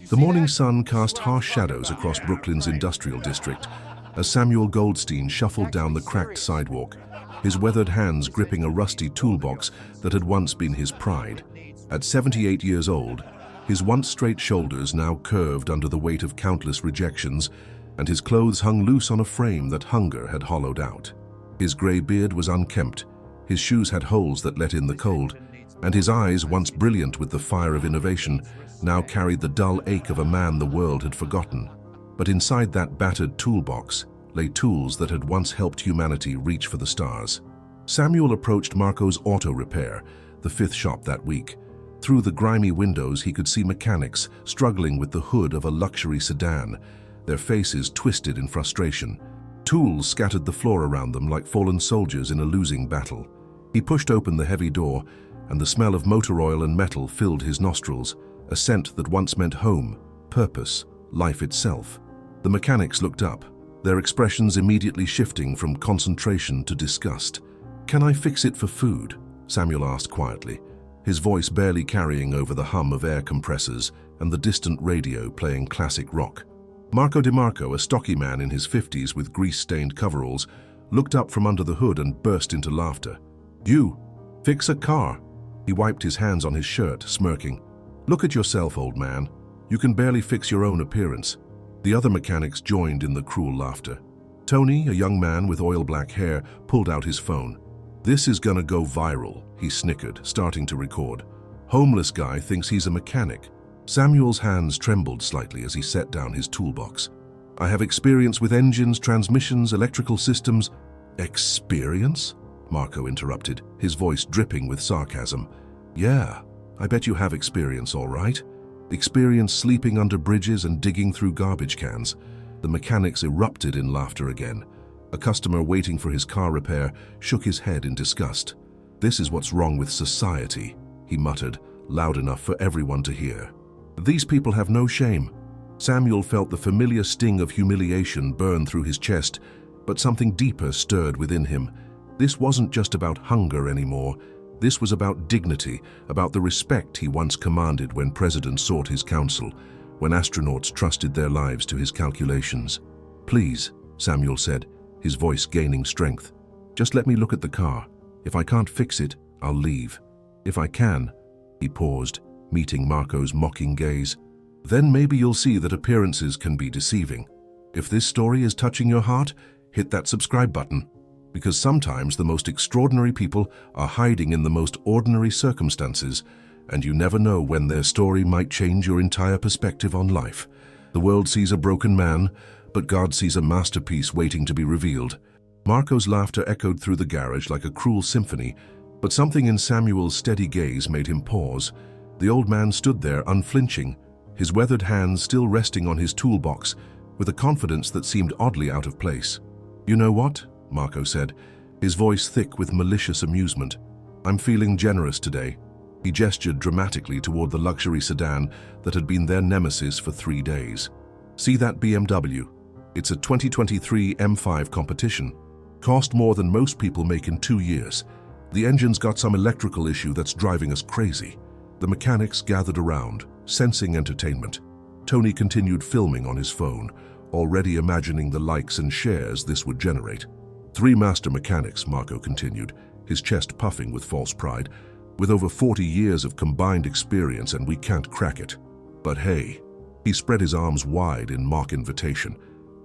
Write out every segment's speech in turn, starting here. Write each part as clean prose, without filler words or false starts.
The morning sun cast harsh shadows across Brooklyn's industrial district as Samuel Goldstein shuffled down the cracked sidewalk, his weathered hands gripping a rusty toolbox that had once been his pride. At 78 years old, his once straight shoulders now curved under the weight of countless rejections, and his clothes hung loose on a frame that hunger had hollowed out. His grey beard was unkempt, his shoes had holes that let in the cold, and his eyes, once brilliant with the fire of innovation, now carried the dull ache of a man the world had forgotten. But inside that battered toolbox lay tools that had once helped humanity reach for the stars. Samuel approached Marco's Auto Repair, the fifth shop that week. Through the grimy windows he could see mechanics struggling with the hood of a luxury sedan, their faces twisted in frustration. Tools scattered the floor around them like fallen soldiers in a losing battle. He pushed open the heavy door, and the smell of motor oil and metal filled his nostrils, a scent that once meant home, purpose, life itself. The mechanics looked up, their expressions immediately shifting from concentration to disgust. "Can I fix it for food?" Samuel asked quietly, his voice barely carrying over the hum of air compressors and the distant radio playing classic rock. Marco DeMarco, a stocky man in his 50s with grease-stained coveralls, looked up from under the hood and burst into laughter. "You? Fix a car?" He wiped his hands on his shirt, smirking. "Look at yourself, old man. You can barely fix your own appearance." The other mechanics joined in the cruel laughter. Tony, a young man with oil-black hair, pulled out his phone. "This is gonna go viral," he snickered, starting to record. "Homeless guy thinks he's a mechanic." Samuel's hands trembled slightly as he set down his toolbox. "I have experience with engines, transmissions, electrical systems." "Experience?" Marco interrupted, his voice dripping with sarcasm. "Yeah, I bet you have experience, all right. Experience sleeping under bridges and digging through garbage cans." The mechanics erupted in laughter again. A customer waiting for his car repair shook his head in disgust. "This is what's wrong with society," he muttered, loud enough for everyone to hear. "These people have no shame." Samuel felt the familiar sting of humiliation burn through his chest, but something deeper stirred within him. This wasn't just about hunger anymore. This was about dignity, about the respect he once commanded when presidents sought his counsel, when astronauts trusted their lives to his calculations. "Please," Samuel said, his voice gaining strength. "Just let me look at the car. If I can't fix it, I'll leave. If I can—" He paused, meeting Marco's mocking gaze. "Then maybe you'll see that appearances can be deceiving. If this story is touching your heart, hit that subscribe button. Because sometimes the most extraordinary people are hiding in the most ordinary circumstances, and you never know when their story might change your entire perspective on life. The world sees a broken man, but God sees a masterpiece waiting to be revealed." Marco's laughter echoed through the garage like a cruel symphony, but something in Samuel's steady gaze made him pause. The old man stood there unflinching, his weathered hands still resting on his toolbox, with a confidence that seemed oddly out of place. "You know what?" Marco said, his voice thick with malicious amusement. "I'm feeling generous today." He gestured dramatically toward the luxury sedan that had been their nemesis for 3 days. "See that BMW? It's a 2023 M5 competition. Cost more than most people make in 2 years. The engine's got some electrical issue that's driving us crazy." The mechanics gathered around, sensing entertainment. Tony continued filming on his phone, already imagining the likes and shares this would generate. "3 master mechanics," Marco continued, his chest puffing with false pride, "with over 40 years of combined experience, and we can't crack it. But hey," he spread his arms wide in mock invitation,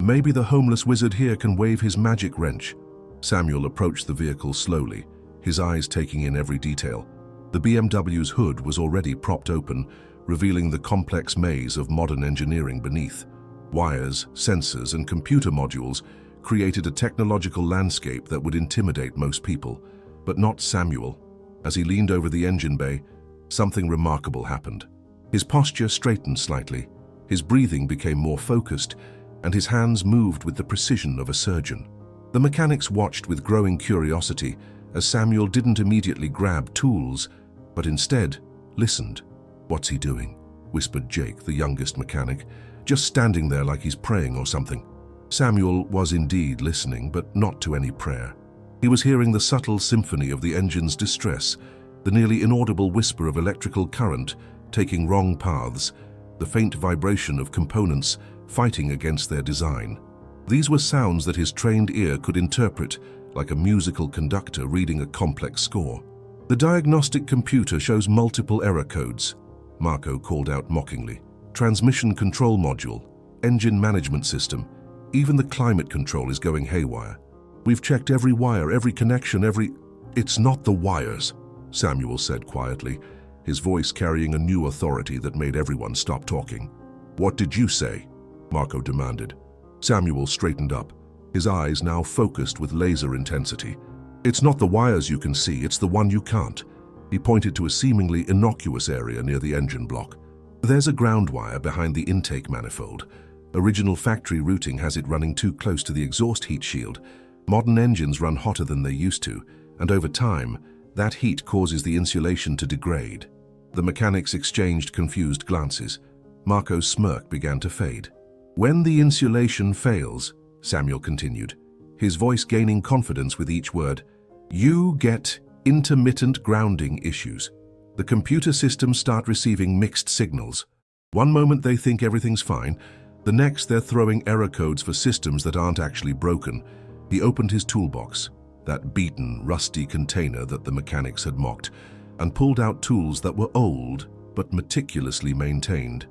"maybe the homeless wizard here can wave his magic wrench." Samuel approached the vehicle slowly, his eyes taking in every detail. The BMW's hood was already propped open, revealing the complex maze of modern engineering beneath. Wires, sensors, and computer modules created a technological landscape that would intimidate most people, but not Samuel. As he leaned over the engine bay, something remarkable happened. His posture straightened slightly, his breathing became more focused, and his hands moved with the precision of a surgeon. The mechanics watched with growing curiosity as Samuel didn't immediately grab tools, but instead listened. "What's he doing?" whispered Jake, the youngest mechanic, "just standing there like he's praying or something." Samuel was indeed listening, but not to any prayer. He was hearing the subtle symphony of the engine's distress, the nearly inaudible whisper of electrical current taking wrong paths, the faint vibration of components fighting against their design. These were sounds that his trained ear could interpret, like a musical conductor reading a complex score. "The diagnostic computer shows multiple error codes," Marco called out mockingly. "Transmission control module, engine management system, even the climate control is going haywire. We've checked every wire, every connection, every—" "It's not the wires," Samuel said quietly, his voice carrying a new authority that made everyone stop talking. "What did you say?" Marco demanded. Samuel straightened up, his eyes now focused with laser intensity. "It's not the wires you can see, it's the one you can't." He pointed to a seemingly innocuous area near the engine block. "There's a ground wire behind the intake manifold. Original factory routing has it running too close to the exhaust heat shield. Modern engines run hotter than they used to, and over time, that heat causes the insulation to degrade." The mechanics exchanged confused glances. Marco's smirk began to fade. "When the insulation fails," Samuel continued, his voice gaining confidence with each word, "you get intermittent grounding issues. The computer systems start receiving mixed signals. One moment they think everything's fine, the next they're throwing error codes for systems that aren't actually broken." He opened his toolbox, that beaten, rusty container that the mechanics had mocked, and pulled out tools that were old but meticulously maintained.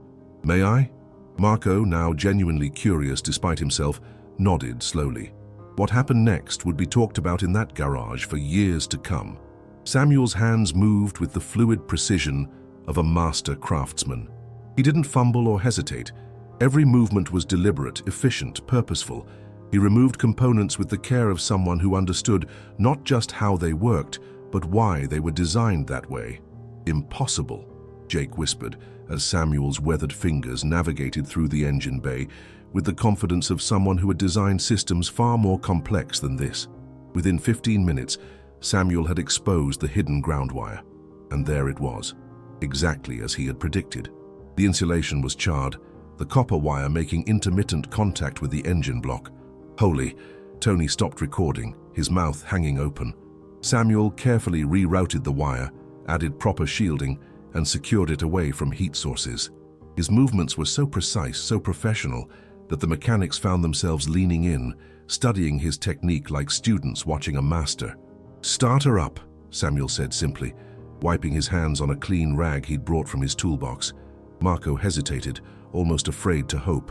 "May I?" Marco, now genuinely curious despite himself, nodded slowly. What happened next would be talked about in that garage for years to come. Samuel's hands moved with the fluid precision of a master craftsman. He didn't fumble or hesitate. Every movement was deliberate, efficient, purposeful. He removed components with the care of someone who understood not just how they worked, but why they were designed that way. "Impossible," Jake whispered, as Samuel's weathered fingers navigated through the engine bay with the confidence of someone who had designed systems far more complex than this. Within 15 minutes, Samuel had exposed the hidden ground wire, and there it was, exactly as he had predicted. The insulation was charred, the copper wire making intermittent contact with the engine block. Holy, Tony stopped recording, his mouth hanging open. Samuel carefully rerouted the wire, added proper shielding, and secured it away from heat sources. His movements were so precise, so professional, that the mechanics found themselves leaning in, studying his technique like students watching a master. "Start her up," Samuel said simply, wiping his hands on a clean rag he'd brought from his toolbox. Marco hesitated, almost afraid to hope.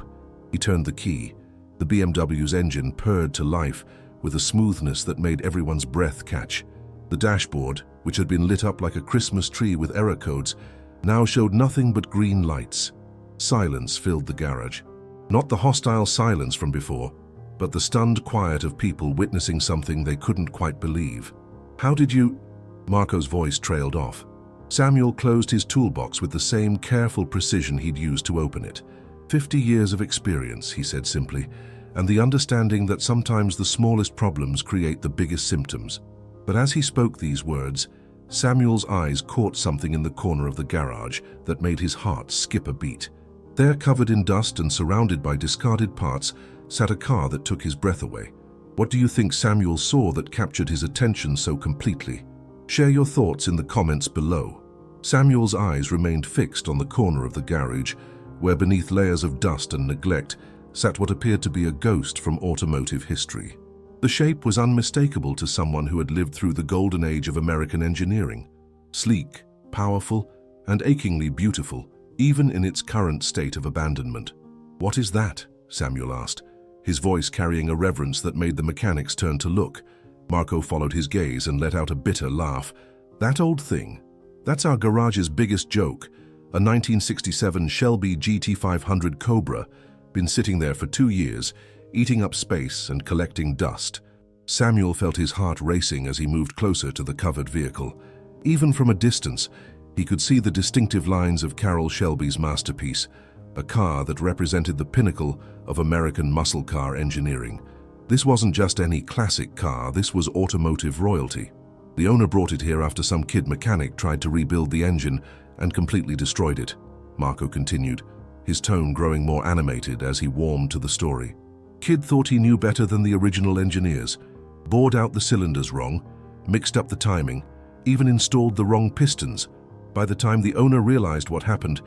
He turned the key. The BMW's engine purred to life with a smoothness that made everyone's breath catch. The dashboard, which had been lit up like a Christmas tree with error codes, now showed nothing but green lights. Silence filled the garage. Not the hostile silence from before, but the stunned quiet of people witnessing something they couldn't quite believe. "How did you—" Marco's voice trailed off. Samuel closed his toolbox with the same careful precision he'd used to open it. 50 years of experience, he said simply, and the understanding that sometimes the smallest problems create the biggest symptoms. But as he spoke these words, Samuel's eyes caught something in the corner of the garage that made his heart skip a beat. There, covered in dust and surrounded by discarded parts, sat a car that took his breath away. What do you think Samuel saw that captured his attention so completely? Share your thoughts in the comments below. Samuel's eyes remained fixed on the corner of the garage, where beneath layers of dust and neglect sat what appeared to be a ghost from automotive history. The shape was unmistakable to someone who had lived through the golden age of American engineering. Sleek, powerful, and achingly beautiful, even in its current state of abandonment. "What is that?" Samuel asked, his voice carrying a reverence that made the mechanics turn to look. Marco followed his gaze and let out a bitter laugh. "That old thing? That's our garage's biggest joke, a 1967 Shelby GT500 Cobra, been sitting there for 2 years, eating up space and collecting dust." Samuel felt his heart racing as he moved closer to the covered vehicle. Even from a distance, he could see the distinctive lines of Carroll Shelby's masterpiece, a car that represented the pinnacle of American muscle car engineering. This wasn't just any classic car, this was automotive royalty. The owner brought it here after some kid mechanic tried to rebuild the engine and completely destroyed it, Marco continued, his tone growing more animated as he warmed to the story. Kid thought he knew better than the original engineers, bored out the cylinders wrong, mixed up the timing, even installed the wrong pistons. By the time the owner realized what happened,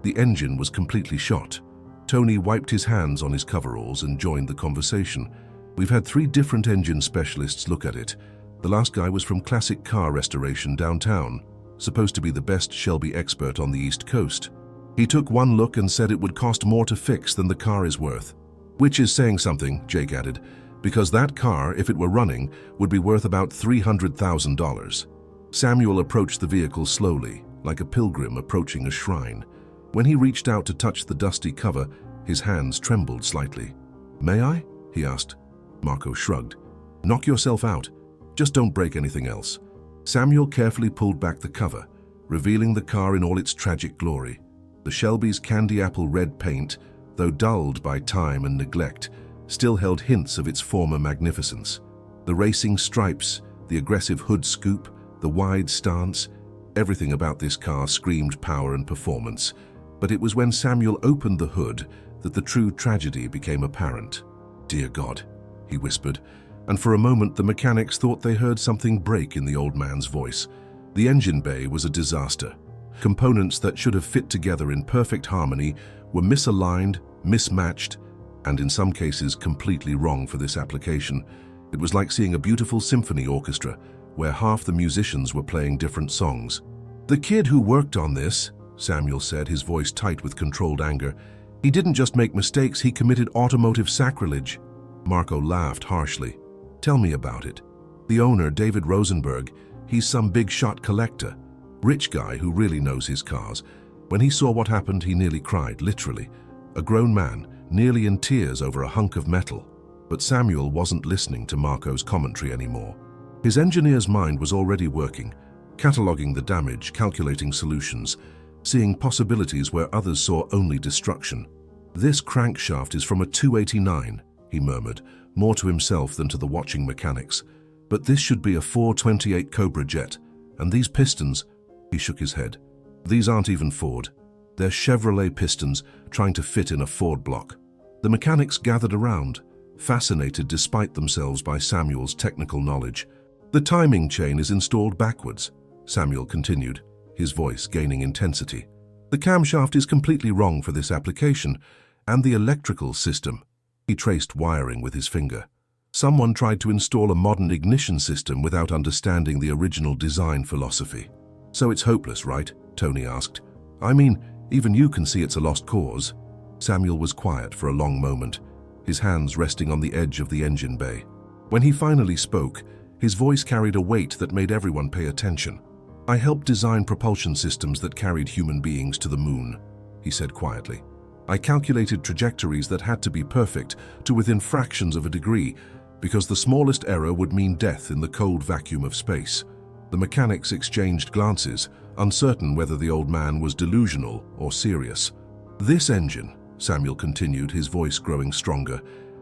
The engine was completely shot. Tony wiped his hands on his coveralls and joined the conversation. We've had 3 different engine specialists look at it. The last guy was from Classic Car Restoration downtown, supposed to be the best Shelby expert on the East Coast. He took one look and said it would cost more to fix than the car is worth. Which is saying something, Jake added, because that car, if it were running, would be worth about $300,000. Samuel approached the vehicle slowly, like a pilgrim approaching a shrine. When he reached out to touch the dusty cover, his hands trembled slightly. "May I?" he asked. Marco shrugged. "Knock yourself out. Just don't break anything else." Samuel carefully pulled back the cover, revealing the car in all its tragic glory. The Shelby's candy apple red paint, though dulled by time and neglect, still held hints of its former magnificence. The racing stripes, the aggressive hood scoop, the wide stance, everything about this car screamed power and performance. But it was when Samuel opened the hood that the true tragedy became apparent. "Dear God," he whispered, and for a moment the mechanics thought they heard something break in the old man's voice. The engine bay was a disaster. Components that should have fit together in perfect harmony were misaligned, mismatched, and in some cases completely wrong for this application. It was like seeing a beautiful symphony orchestra where half the musicians were playing different songs. "The kid who worked on this," Samuel said, his voice tight with controlled anger, "he didn't just make mistakes, he committed automotive sacrilege." Marco laughed harshly. "Tell me about it." "The owner, David Rosenberg, he's some big-shot collector. Rich guy who really knows his cars. When he saw what happened, he nearly cried, literally. A grown man, nearly in tears over a hunk of metal." But Samuel wasn't listening to Marco's commentary anymore. His engineer's mind was already working, cataloging the damage, calculating solutions, seeing possibilities where others saw only destruction. "This crankshaft is from a 289, he murmured, more to himself than to the watching mechanics. "But this should be a 428 Cobra jet. And these pistons," he shook his head, "these aren't even Ford. They're Chevrolet pistons trying to fit in a Ford block." The mechanics gathered around, fascinated despite themselves by Samuel's technical knowledge. "The timing chain is installed backwards," Samuel continued, his voice gaining intensity. "The camshaft is completely wrong for this application, and the electrical system." He traced wiring with his finger. "Someone tried to install a modern ignition system without understanding the original design philosophy." "So it's hopeless, right?" Tony asked. "I mean, even you can see it's a lost cause." Samuel was quiet for a long moment, his hands resting on the edge of the engine bay. When he finally spoke, his voice carried a weight that made everyone pay attention. "I helped design propulsion systems that carried human beings to the moon," he said quietly. "I calculated trajectories that had to be perfect to within fractions of a degree, because the smallest error would mean death in the cold vacuum of space." The mechanics exchanged glances, uncertain whether the old man was delusional or serious. "This engine," Samuel continued, his voice growing stronger,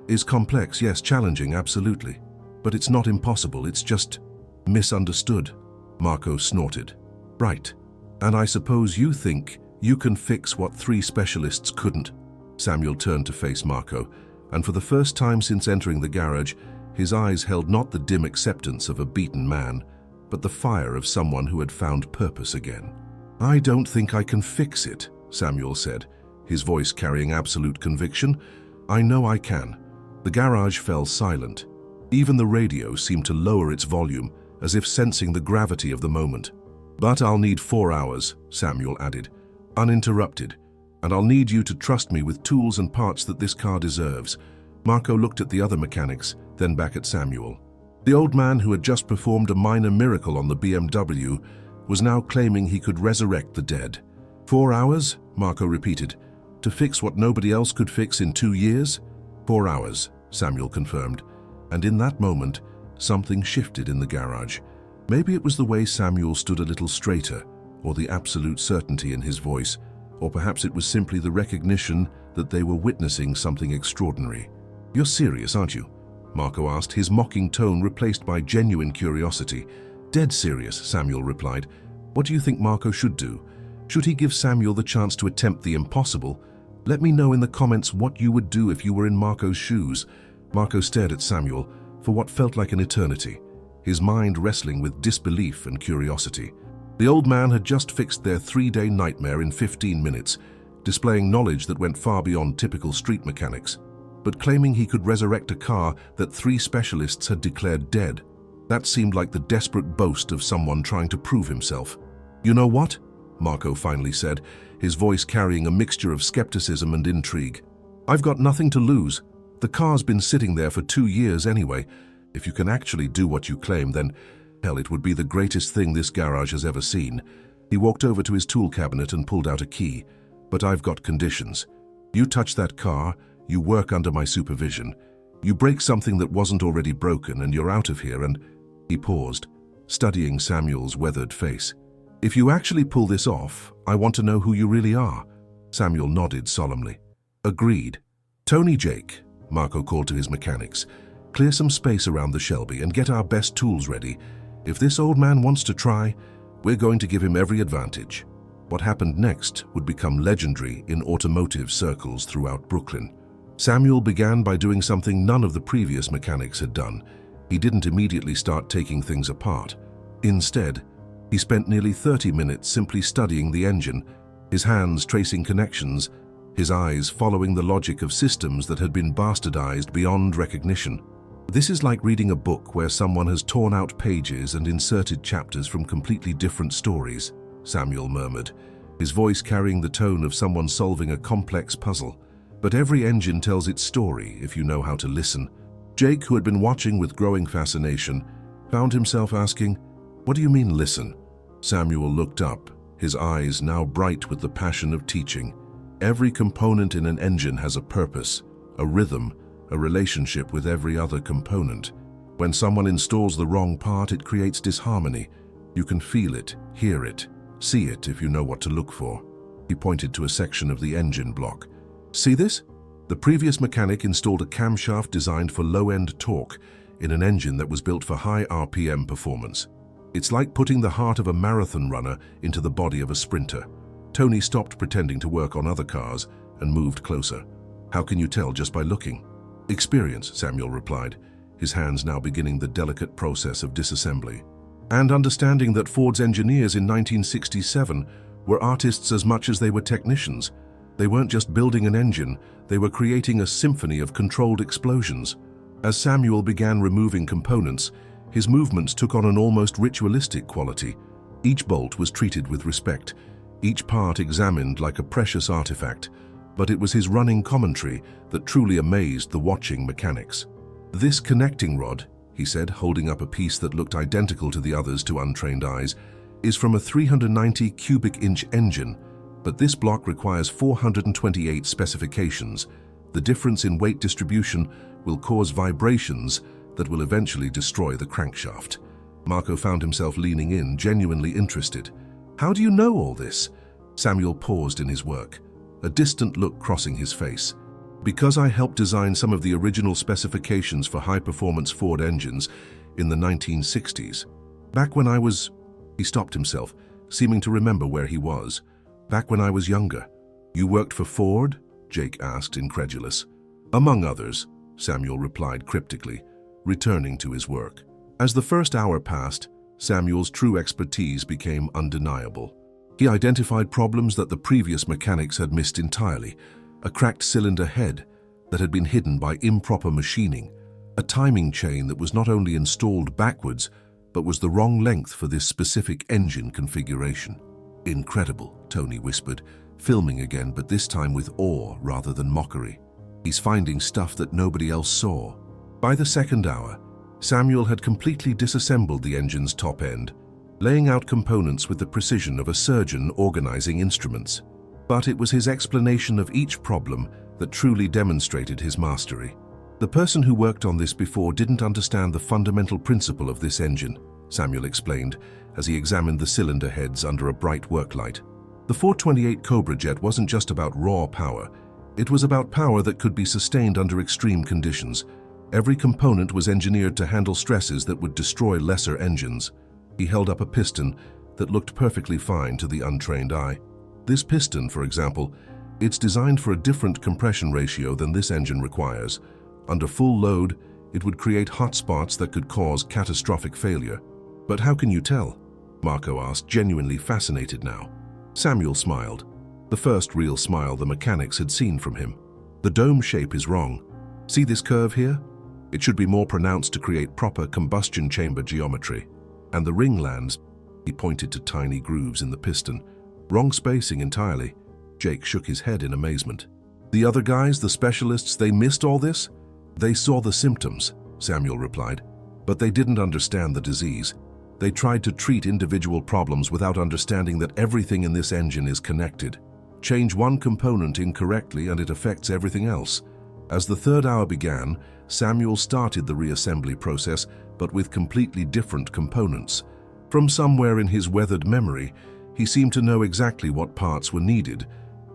"is complex, yes, challenging, absolutely. But it's not impossible, it's just misunderstood." Marco snorted. "Right. And I suppose you think you can fix what 3 specialists couldn't?" Samuel turned to face Marco, and for the first time since entering the garage, his eyes held not the dim acceptance of a beaten man, but the fire of someone who had found purpose again. "I don't think I can fix it," Samuel said, his voice carrying absolute conviction. "I know I can." The garage fell silent. Even the radio seemed to lower its volume, as if sensing the gravity of the moment. "But I'll need 4 hours," Samuel added, "uninterrupted. And I'll need you to trust me with tools and parts that this car deserves." Marco looked at the other mechanics, then back at Samuel. The old man, who had just performed a minor miracle on the BMW, was now claiming he could resurrect the dead. 4 hours, Marco repeated, "to fix what nobody else could fix in 2 years?" 4 hours, Samuel confirmed. And in that moment, something shifted in the garage. Maybe it was the way Samuel stood a little straighter, or the absolute certainty in his voice, or perhaps it was simply the recognition that they were witnessing something extraordinary. "You're serious, aren't you?" Marco asked, his mocking tone replaced by genuine curiosity. "Dead serious," Samuel replied. "What do you think Marco should do? Should he give Samuel the chance to attempt the impossible? Let me know in the comments what you would do if you were in Marco's shoes." Marco stared at Samuel for what felt like an eternity, his mind wrestling with disbelief and curiosity. The old man had just fixed their 3-day nightmare in 15 minutes, displaying knowledge that went far beyond typical street mechanics, but claiming he could resurrect a car that 3 specialists had declared dead. That seemed like the desperate boast of someone trying to prove himself. "You know what?" Marco finally said, his voice carrying a mixture of skepticism and intrigue. "I've got nothing to lose. The car's been sitting there for 2 years anyway. If you can actually do what you claim, then, hell, it would be the greatest thing this garage has ever seen." He walked over to his tool cabinet and pulled out a key. "But I've got conditions. You touch that car, you work under my supervision. You break something that wasn't already broken and you're out of here and—" He paused, studying Samuel's weathered face. "If you actually pull this off, I want to know who you really are." Samuel nodded solemnly. "Agreed. Tony Jake," Marco called to his mechanics, "clear some space around the Shelby and get our best tools ready. If this old man wants to try, we're going to give him every advantage." What happened next would become legendary in automotive circles throughout Brooklyn. Samuel began by doing something none of the previous mechanics had done. He didn't immediately start taking things apart. Instead, he spent nearly 30 minutes simply studying the engine, his hands tracing connections, his eyes following the logic of systems that had been bastardized beyond recognition. "This is like reading a book where someone has torn out pages and inserted chapters from completely different stories," Samuel murmured, his voice carrying the tone of someone solving a complex puzzle. "But every engine tells its story if you know how to listen." Jake, who had been watching with growing fascination, found himself asking, "What do you mean, listen?" Samuel looked up, his eyes now bright with the passion of teaching. Every component in an engine has a purpose, a rhythm, a relationship with every other component. When someone installs the wrong part, it creates disharmony. You can feel it, hear it, see it if you know what to look for. He pointed to a section of the engine block. "See this? The previous mechanic installed a camshaft designed for low-end torque in an engine that was built for high RPM performance. It's like putting the heart of a marathon runner into the body of a sprinter." Tony stopped pretending to work on other cars and moved closer. "How can you tell just by looking?" "Experience," Samuel replied, his hands now beginning the delicate process of disassembly. "And understanding that Ford's engineers in 1967 were artists as much as they were technicians. They weren't just building an engine, they were creating a symphony of controlled explosions." As Samuel began removing components, his movements took on an almost ritualistic quality. Each bolt was treated with respect, each part examined like a precious artifact, but it was his running commentary that truly amazed the watching mechanics. "This connecting rod," he said, holding up a piece that looked identical to the others to untrained eyes, "is from a 390 cubic inch engine, but this block requires 428 specifications. The difference in weight distribution will cause vibrations that will eventually destroy the crankshaft." Marco found himself leaning in, genuinely interested. "How do you know all this?" Samuel paused in his work, a distant look crossing his face. "Because I helped design some of the original specifications for high-performance Ford engines in the 1960s. Back when I was—" He stopped himself, seeming to remember where he was. "Back when I was younger." "You worked for Ford?" Jake asked, incredulous. "Among others," Samuel replied cryptically, returning to his work. As the first hour passed, Samuel's true expertise became undeniable. He identified problems that the previous mechanics had missed entirely: a cracked cylinder head that had been hidden by improper machining, a timing chain that was not only installed backwards, but was the wrong length for this specific engine configuration. "Incredible," Tony whispered, filming again, but this time with awe rather than mockery. "He's finding stuff that nobody else saw." By the second hour, Samuel had completely disassembled the engine's top end, laying out components with the precision of a surgeon organizing instruments. But it was his explanation of each problem that truly demonstrated his mastery. "The person who worked on this before didn't understand the fundamental principle of this engine," Samuel explained as he examined the cylinder heads under a bright work light. "The 428 Cobra jet wasn't just about raw power. It was about power that could be sustained under extreme conditions. Every component was engineered to handle stresses that would destroy lesser engines." He held up a piston that looked perfectly fine to the untrained eye. "This piston, for example, it's designed for a different compression ratio than this engine requires. Under full load, it would create hot spots that could cause catastrophic failure." "But how can you tell?" Marco asked, genuinely fascinated now. Samuel smiled. the first real smile the mechanics had seen from him. The dome shape is wrong. See this curve here? It should be more pronounced to create proper combustion chamber geometry. And the ring lands, he pointed to tiny grooves in the piston. Wrong spacing entirely. Jake shook his head in amazement. The other guys, the specialists, they missed all this? They saw the symptoms, Samuel replied, but they didn't understand the disease. They tried to treat individual problems without understanding that everything in this engine is connected. Change one component incorrectly and it affects everything else. As the third hour began, Samuel started the reassembly process, but with completely different components. From somewhere in his weathered memory, he seemed to know exactly what parts were needed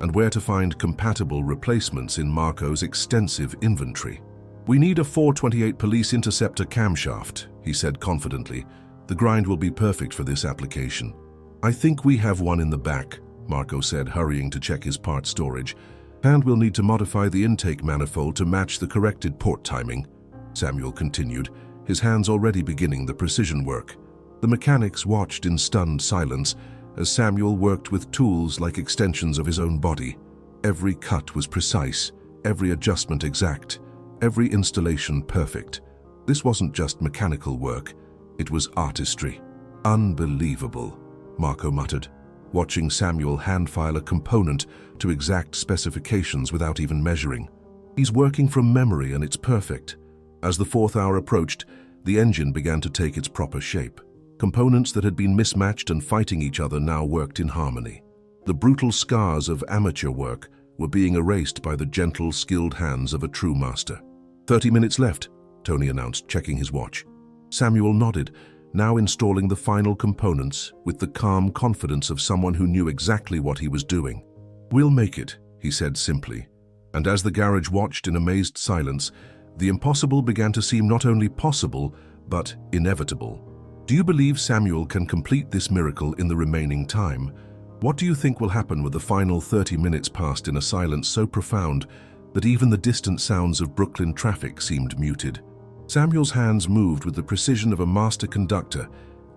and where to find compatible replacements in Marco's extensive inventory. "We need a 428 Police Interceptor camshaft," he said confidently. "The grind will be perfect for this application." "I think we have one in the back," Marco said, hurrying to check his part storage. "And we'll need to modify the intake manifold to match the corrected port timing," Samuel continued, his hands already beginning the precision work. The mechanics watched in stunned silence as Samuel worked with tools like extensions of his own body. Every cut was precise, every adjustment exact, every installation perfect. This wasn't just mechanical work, it was artistry. "Unbelievable," Marco muttered, watching Samuel hand-file a component to exact specifications without even measuring. He's working from memory and it's perfect. As the fourth hour approached, the engine began to take its proper shape. Components that had been mismatched and fighting each other now worked in harmony. The brutal scars of amateur work were being erased by the gentle, skilled hands of a true master. 30 minutes left, Tony announced, checking his watch. Samuel nodded, now installing the final components with the calm confidence of someone who knew exactly what he was doing. "We'll make it," he said simply. And as the garage watched in amazed silence, the impossible began to seem not only possible, but inevitable. "Do you believe Samuel can complete this miracle in the remaining time? What do you think will happen with the final 30 minutes passed in a silence so profound that even the distant sounds of Brooklyn traffic seemed muted?" Samuel's hands moved with the precision of a master conductor,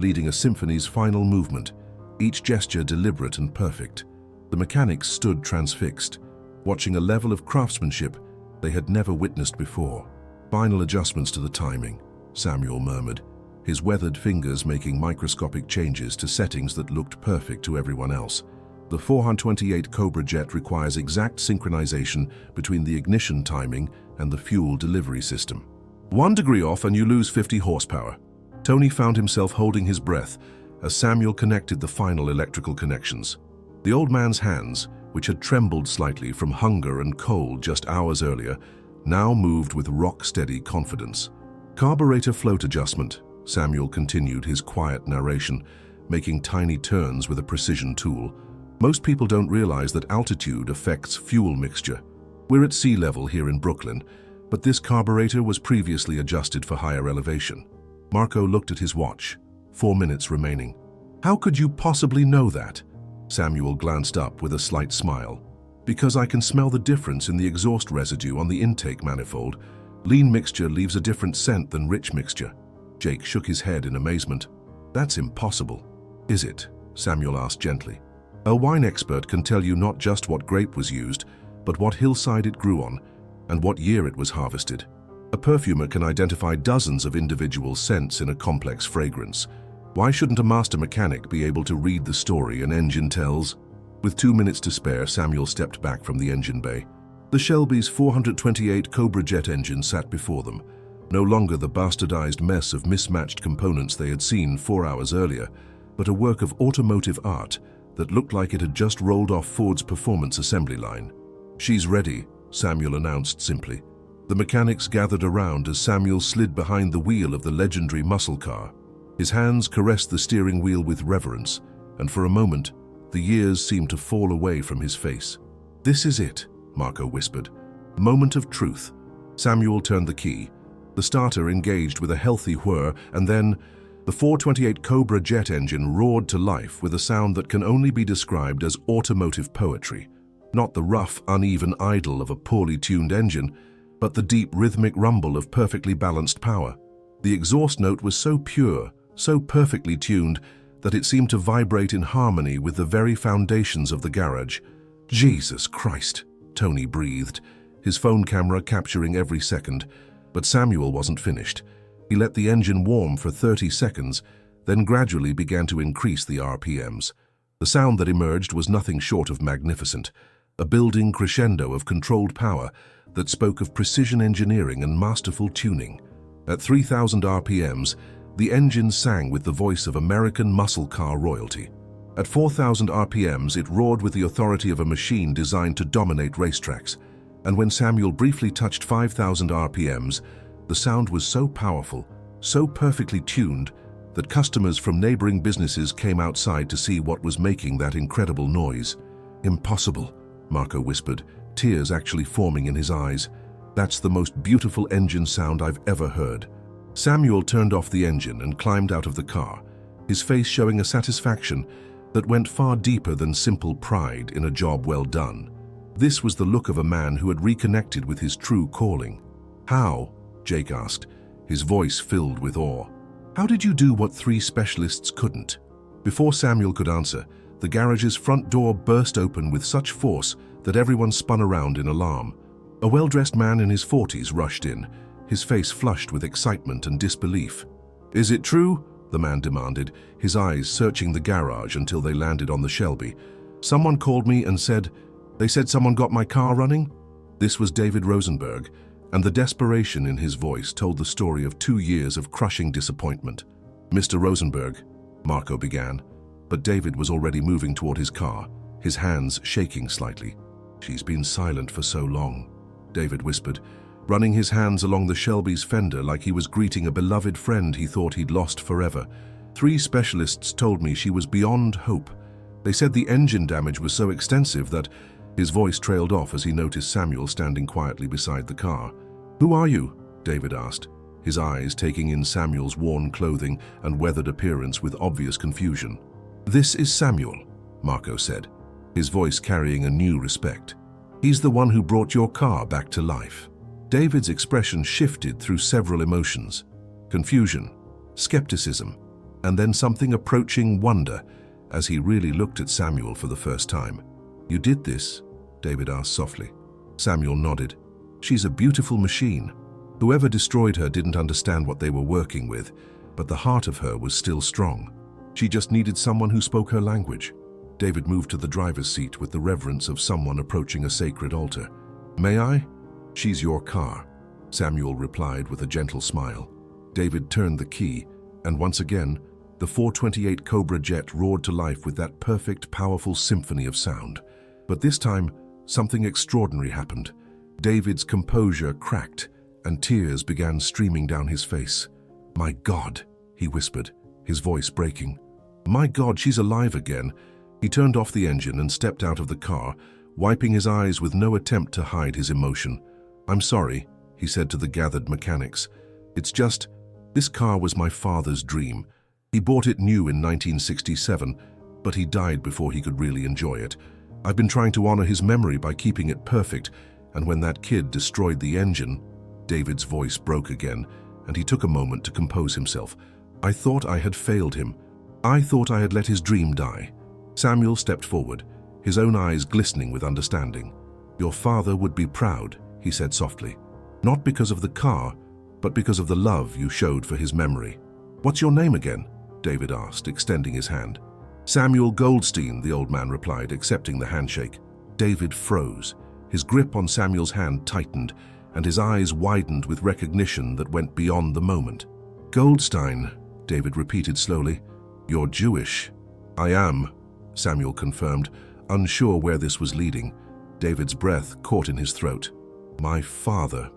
leading a symphony's final movement, each gesture deliberate and perfect. The mechanics stood transfixed, watching a level of craftsmanship they had never witnessed before. "Final adjustments to the timing," Samuel murmured, his weathered fingers making microscopic changes to settings that looked perfect to everyone else. "The 428 Cobra jet requires exact synchronization between the ignition timing and the fuel delivery system. 1 degree off and you lose 50 horsepower. Tony found himself holding his breath as Samuel connected the final electrical connections. The old man's hands, which had trembled slightly from hunger and cold just hours earlier, now moved with rock-steady confidence. "Carburetor float adjustment," Samuel continued his quiet narration, making tiny turns with a precision tool. "Most people don't realize that altitude affects fuel mixture. We're at sea level here in Brooklyn, but this carburetor was previously adjusted for higher elevation." Marco looked at his watch. 4 minutes remaining. "How could you possibly know that?" Samuel glanced up with a slight smile. "Because I can smell the difference in the exhaust residue on the intake manifold. Lean mixture leaves a different scent than rich mixture." Jake shook his head in amazement. "That's impossible." "Is it?" Samuel asked gently. "A wine expert can tell you not just what grape was used, but what hillside it grew on, and what year it was harvested. A perfumer can identify dozens of individual scents in a complex fragrance. Why shouldn't a master mechanic be able to read the story an engine tells?" With 2 minutes to spare, Samuel stepped back from the engine bay. The Shelby's 428 Cobra jet engine sat before them, no longer the bastardized mess of mismatched components they had seen 4 hours earlier, but a work of automotive art that looked like it had just rolled off Ford's performance assembly line. "She's ready," Samuel announced simply. The mechanics gathered around as Samuel slid behind the wheel of the legendary muscle car. His hands caressed the steering wheel with reverence, and for a moment, the years seemed to fall away from his face. "This is it," Marco whispered. "Moment of truth." Samuel turned the key. The starter engaged with a healthy whir, and then the 428 Cobra jet engine roared to life with a sound that can only be described as automotive poetry. Not the rough, uneven idle of a poorly tuned engine, but the deep rhythmic rumble of perfectly balanced power. The exhaust note was so pure, so perfectly tuned, that it seemed to vibrate in harmony with the very foundations of the garage. Jesus Christ, Tony breathed, his phone camera capturing every second. But Samuel wasn't finished. He let the engine warm for 30 seconds, then gradually began to increase the RPMs. The sound that emerged was nothing short of magnificent, a building crescendo of controlled power that spoke of precision engineering and masterful tuning. At 3,000 RPMs, the engine sang with the voice of American muscle car royalty. At 4,000 RPMs, it roared with the authority of a machine designed to dominate racetracks. And when Samuel briefly touched 5,000 RPMs, the sound was so powerful, so perfectly tuned, that customers from neighboring businesses came outside to see what was making that incredible noise. "Impossible," Marco whispered, tears actually forming in his eyes. "That's the most beautiful engine sound I've ever heard." Samuel turned off the engine and climbed out of the car, his face showing a satisfaction that went far deeper than simple pride in a job well done. This was the look of a man who had reconnected with his true calling. "How?" Jake asked, his voice filled with awe. "How did you do what 3 specialists couldn't?" Before Samuel could answer, the garage's front door burst open with such force that everyone spun around in alarm. A well-dressed man in his 40s rushed in, his face flushed with excitement and disbelief. "Is it true?" the man demanded, his eyes searching the garage until they landed on the Shelby. "Someone called me and they said someone got my car running?" This was David Rosenberg, and the desperation in his voice told the story of 2 years of crushing disappointment. "Mr. Rosenberg," Marco began, but David was already moving toward his car, his hands shaking slightly. "She's been silent for so long," David whispered, running his hands along the Shelby's fender like he was greeting a beloved friend he thought he'd lost forever. "3 specialists told me she was beyond hope. They said the engine damage was so extensive that—" His voice trailed off as he noticed Samuel standing quietly beside the car. "Who are you?" David asked, his eyes taking in Samuel's worn clothing and weathered appearance with obvious confusion. "This is Samuel," Marco said, his voice carrying a new respect. "He's the one who brought your car back to life." David's expression shifted through several emotions: confusion, skepticism, and then something approaching wonder as he really looked at Samuel for the first time. "You did this?" David asked softly. Samuel nodded. "She's a beautiful machine. Whoever destroyed her didn't understand what they were working with, but the heart of her was still strong. She just needed someone who spoke her language." David moved to the driver's seat with the reverence of someone approaching a sacred altar. "May I?" "She's your car," Samuel replied with a gentle smile. David turned the key, and once again, the 428 Cobra jet roared to life with that perfect, powerful symphony of sound. But this time, something extraordinary happened. David's composure cracked, and tears began streaming down his face. "My God," he whispered, his voice breaking. "My God, she's alive again." He turned off the engine and stepped out of the car, wiping his eyes with no attempt to hide his emotion. "I'm sorry," he said to the gathered mechanics. "It's just, this car was my father's dream. He bought it new in 1967, but he died before he could really enjoy it. I've been trying to honor his memory by keeping it perfect, and when that kid destroyed the engine—" David's voice broke again, and he took a moment to compose himself. "I thought I had failed him. I thought I had let his dream die." Samuel stepped forward, his own eyes glistening with understanding. "Your father would be proud," he said softly. "Not because of the car, but because of the love you showed for his memory." "What's your name again?" David asked, extending his hand. "Samuel Goldstein," the old man replied, accepting the handshake. David froze. His grip on Samuel's hand tightened, and his eyes widened with recognition that went beyond the moment. "Goldstein," David repeated slowly. "You're Jewish." "I am," Samuel confirmed, unsure where this was leading. David's breath caught in his throat. My father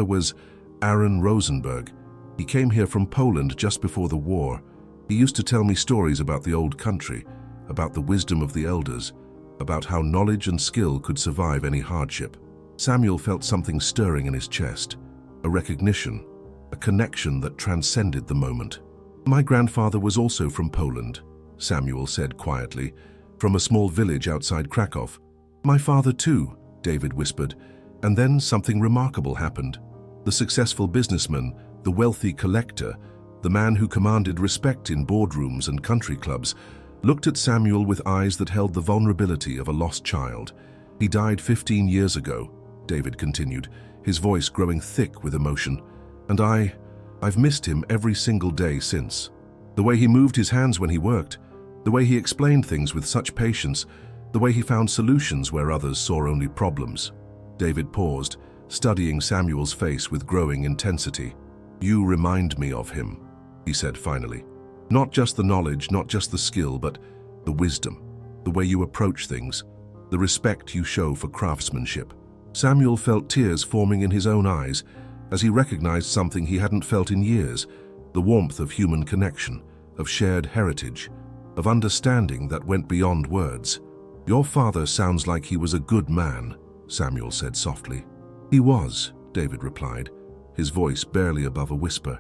was Aaron Rosenberg. He came here from Poland just before the war. He used to tell me stories about the old country, about the wisdom of the elders, about how knowledge and skill could survive any hardship." Samuel felt something stirring in his chest, a recognition, a connection that transcended the moment. "My grandfather was also from Poland," Samuel said quietly, "from a small village outside Krakow." "My father too," David whispered, and then something remarkable happened. The successful businessman, the wealthy collector, the man who commanded respect in boardrooms and country clubs, looked at Samuel with eyes that held the vulnerability of a lost child. "He died 15 years ago," David continued, his voice growing thick with emotion. "And I've missed him every single day since. The way he moved his hands when he worked, the way he explained things with such patience, the way he found solutions where others saw only problems." David paused, studying Samuel's face with growing intensity. "You remind me of him," he said finally. "Not just the knowledge, not just the skill, but the wisdom, the way you approach things, the respect you show for craftsmanship." Samuel felt tears forming in his own eyes as he recognized something he hadn't felt in years, the warmth of human connection, of shared heritage, of understanding that went beyond words. "Your father sounds like he was a good man," Samuel said softly. "He was," David replied, his voice barely above a whisper.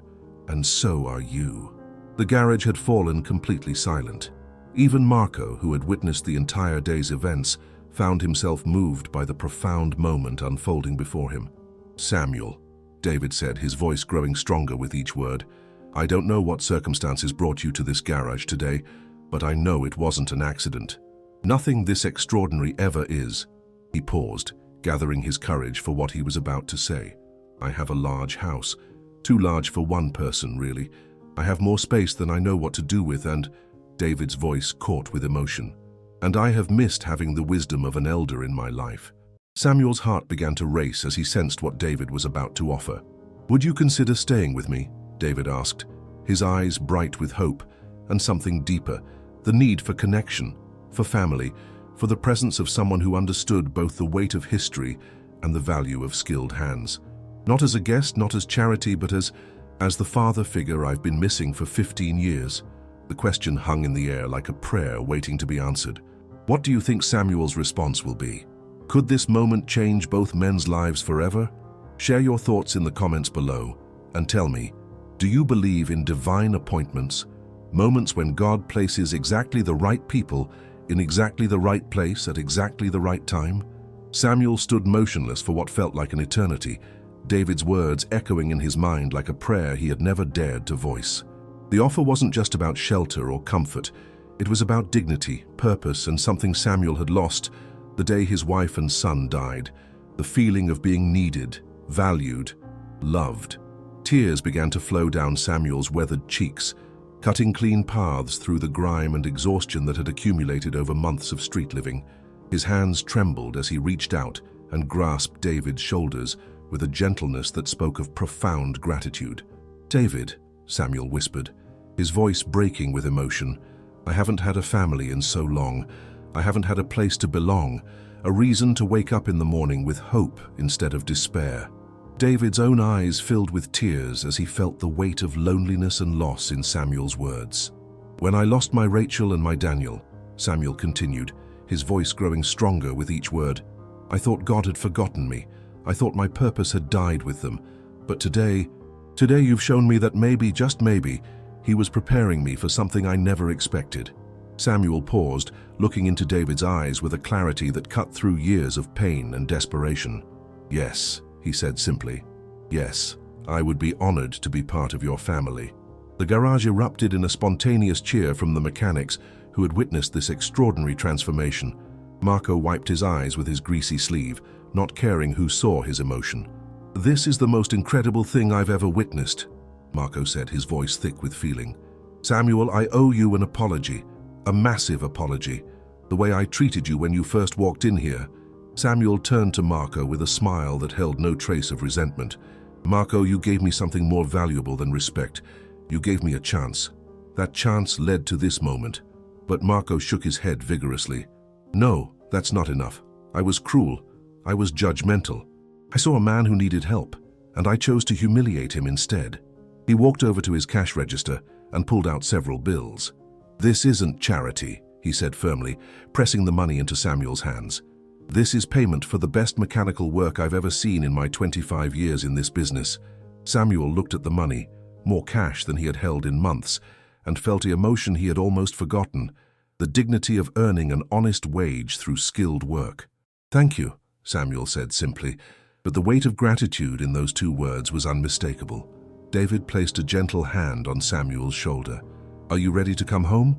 "And so are you." The garage had fallen completely silent. Even Marco, who had witnessed the entire day's events, found himself moved by the profound moment unfolding before him. "Samuel," David said, his voice growing stronger with each word, "I don't know what circumstances brought you to this garage today, but I know it wasn't an accident. Nothing this extraordinary ever is." He paused, gathering his courage for what he was about to say. "I have a large house, too large for one person, really. I have more space than I know what to do with, and," David's voice caught with emotion, "and I have missed having the wisdom of an elder in my life." Samuel's heart began to race as he sensed what David was about to offer. "Would you consider staying with me?" David asked, his eyes bright with hope and something deeper, the need for connection, for family, for the presence of someone who understood both the weight of history and the value of skilled hands. Not as a guest, not as charity, but as the father figure I've been missing for 15 years. The question hung in the air like a prayer waiting to be answered. What do you think Samuel's response will be? Could this moment change both men's lives forever? Share your thoughts in the comments below and tell me, do you believe in divine appointments, moments when God places exactly the right people in exactly the right place at exactly the right time? Samuel stood motionless for what felt like an eternity, David's words echoing in his mind like a prayer he had never dared to voice. The offer wasn't just about shelter or comfort. It was about dignity, purpose, and something Samuel had lost the day his wife and son died, the feeling of being needed, valued, loved. Tears began to flow down Samuel's weathered cheeks, cutting clean paths through the grime and exhaustion that had accumulated over months of street living. His hands trembled as he reached out and grasped David's shoulders with a gentleness that spoke of profound gratitude. "David," Samuel whispered, his voice breaking with emotion, "I haven't had a family in so long. I haven't had a place to belong, a reason to wake up in the morning with hope instead of despair." David's own eyes filled with tears as he felt the weight of loneliness and loss in Samuel's words. "When I lost my Rachel and my Daniel," Samuel continued, his voice growing stronger with each word, "I thought God had forgotten me. I thought my purpose had died with them. But today you've shown me that maybe, just maybe, He was preparing me for something I never expected." Samuel paused, looking into David's eyes with a clarity that cut through years of pain and desperation. "Yes," he said simply. "Yes, I would be honored to be part of your family." The garage erupted in a spontaneous cheer from the mechanics who had witnessed this extraordinary transformation. Marco wiped his eyes with his greasy sleeve, not caring who saw his emotion. "This is the most incredible thing I've ever witnessed," Marco said, his voice thick with feeling. "Samuel, I owe you an apology, a massive apology. The way I treated you when you first walked in here." Samuel turned to Marco with a smile that held no trace of resentment. "Marco, you gave me something more valuable than respect. You gave me a chance. That chance led to this moment." But Marco shook his head vigorously. "No, that's not enough. I was cruel. I was judgmental. I saw a man who needed help, and I chose to humiliate him instead." He walked over to his cash register and pulled out several bills. "This isn't charity," he said firmly, pressing the money into Samuel's hands. "This is payment for the best mechanical work I've ever seen in my 25 years in this business." Samuel looked at the money, more cash than he had held in months, and felt the emotion he had almost forgotten, the dignity of earning an honest wage through skilled work. "Thank you," Samuel said simply, but the weight of gratitude in those two words was unmistakable. David placed a gentle hand on Samuel's shoulder. "Are you ready to come home?"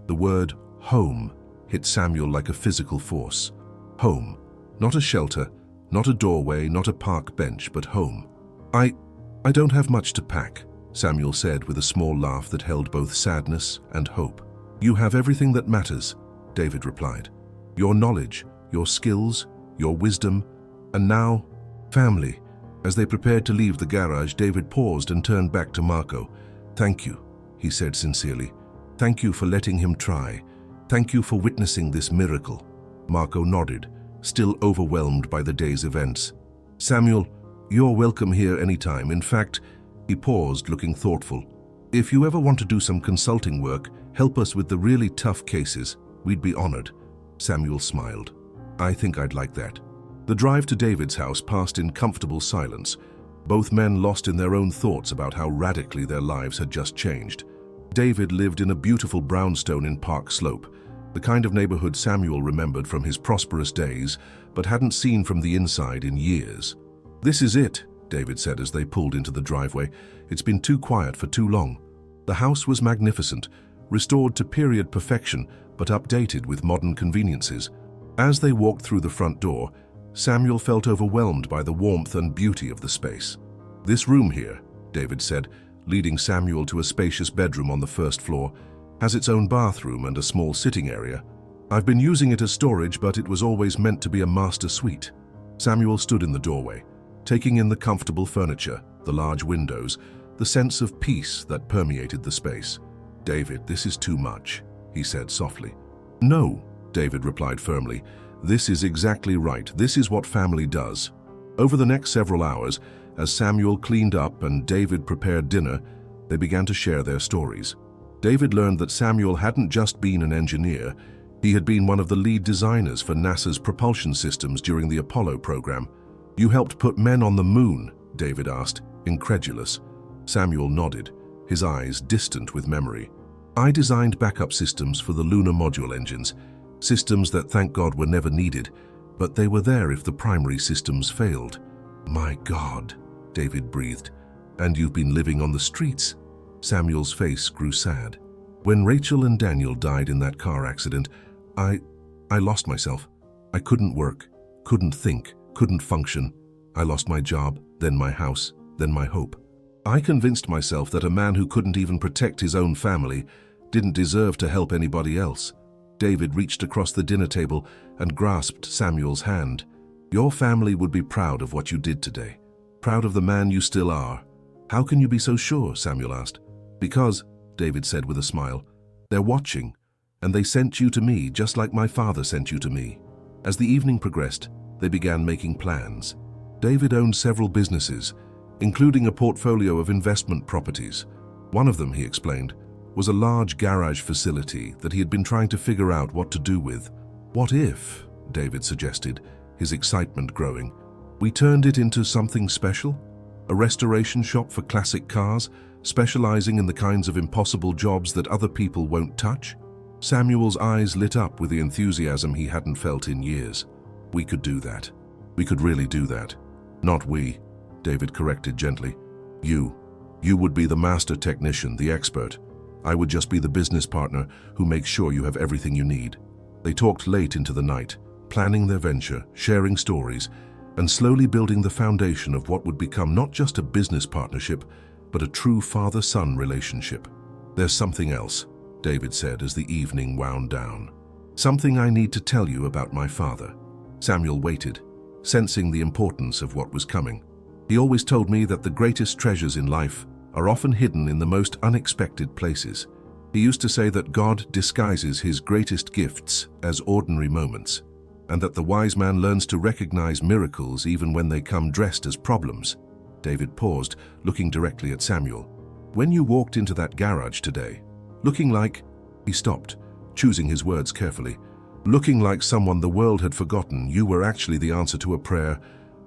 The word home hit Samuel like a physical force. Home. Not a shelter, not a doorway, not a park bench, but home. I don't have much to pack, Samuel said with a small laugh that held both sadness and hope. You have everything that matters, David replied. Your knowledge, your skills, your wisdom, and now, family. As they prepared to leave the garage, David paused and turned back to Marco. Thank you, he said sincerely. Thank you for letting him try. Thank you for witnessing this miracle. Marco nodded, still overwhelmed by the day's events. Samuel, you're welcome here anytime. In fact, he paused, looking thoughtful. If you ever want to do some consulting work, help us with the really tough cases, we'd be honored. Samuel smiled. I think I'd like that. The drive to David's house passed in comfortable silence, both men lost in their own thoughts about how radically their lives had just changed. David lived in a beautiful brownstone in Park Slope, the kind of neighborhood Samuel remembered from his prosperous days, but hadn't seen from the inside in years. This is it, David said as they pulled into the driveway. It's been too quiet for too long. The house was magnificent, restored to period perfection, but updated with modern conveniences. As they walked through the front door, Samuel felt overwhelmed by the warmth and beauty of the space. This room here, David said, leading Samuel to a spacious bedroom on the first floor, has its own bathroom and a small sitting area. I've been using it as storage, but it was always meant to be a master suite. Samuel stood in the doorway, taking in the comfortable furniture, the large windows, the sense of peace that permeated the space. David, this is too much, he said softly. No, David replied firmly. This is exactly right. This is what family does. Over the next several hours, as Samuel cleaned up and David prepared dinner, they began to share their stories. David learned that Samuel hadn't just been an engineer, he had been one of the lead designers for NASA's propulsion systems during the Apollo program. You helped put men on the moon, David asked, incredulous. Samuel nodded, his eyes distant with memory. I designed backup systems for the lunar module engines, systems that thank God were never needed, but they were there if the primary systems failed. My God, David breathed. And you've been living on the streets? Samuel's face grew sad. When Rachel and Daniel died in that car accident, I lost myself. I couldn't work, couldn't think, couldn't function. I lost my job, then my house, then my hope. I convinced myself that a man who couldn't even protect his own family didn't deserve to help anybody else. David reached across the dinner table and grasped Samuel's hand. Your family would be proud of what you did today, proud of the man you still are. How can you be so sure? Samuel asked. Because, David said with a smile, they're watching, and they sent you to me just like my father sent you to me. As the evening progressed, they began making plans. David owned several businesses, including a portfolio of investment properties. One of them, he explained, was a large garage facility that he had been trying to figure out what to do with. What if, David suggested, his excitement growing, we turned it into something special? A restoration shop for classic cars, specializing in the kinds of impossible jobs that other people won't touch? Samuel's eyes lit up with the enthusiasm he hadn't felt in years. We could do that. We could really do that. Not we, David corrected gently. You would be the master technician, the expert. I would just be the business partner who makes sure you have everything you need. They talked late into the night, planning their venture, sharing stories, and slowly building the foundation of what would become not just a business partnership, but a true father-son relationship. There's something else, David said as the evening wound down. Something I need to tell you about my father. Samuel waited, sensing the importance of what was coming. He always told me that the greatest treasures in life are often hidden in the most unexpected places. He used to say that God disguises his greatest gifts as ordinary moments, and that the wise man learns to recognize miracles even when they come dressed as problems. David paused, looking directly at Samuel. When you walked into that garage today, looking like... He stopped, choosing his words carefully. Looking like someone the world had forgotten, you were actually the answer to a prayer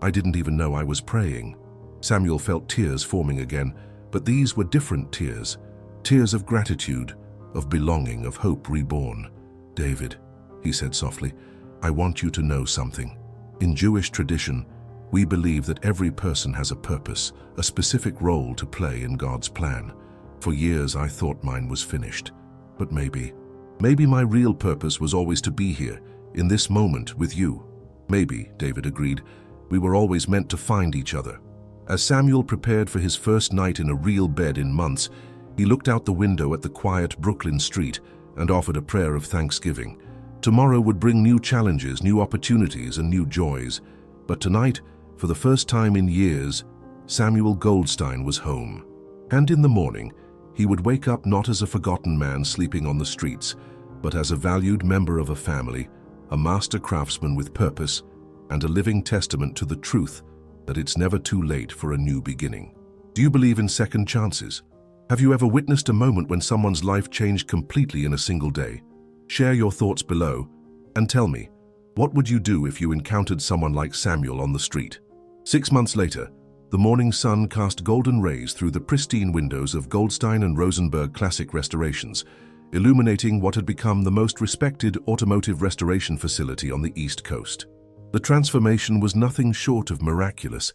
I didn't even know I was praying. Samuel felt tears forming again, but these were different tears. Tears of gratitude, of belonging, of hope reborn. David, he said softly, I want you to know something. In Jewish tradition, we believe that every person has a purpose, a specific role to play in God's plan. For years I thought mine was finished, but maybe Maybe my real purpose was always to be here, in this moment with you. Maybe, David agreed, we were always meant to find each other. As Samuel prepared for his first night in a real bed in months, he looked out the window at the quiet Brooklyn street and offered a prayer of thanksgiving. Tomorrow would bring new challenges, new opportunities, and new joys. But tonight, for the first time in years, Samuel Goldstein was home. And in the morning, he would wake up not as a forgotten man sleeping on the streets, but as a valued member of a family, a master craftsman with purpose, and a living testament to the truth that it's never too late for a new beginning. Do you believe in second chances? Have you ever witnessed a moment when someone's life changed completely in a single day? Share your thoughts below and tell me, what would you do if you encountered someone like Samuel on the street? 6 months later, the morning sun cast golden rays through the pristine windows of Goldstein and Rosenberg Classic Restorations, illuminating what had become the most respected automotive restoration facility on the East Coast. The transformation was nothing short of miraculous,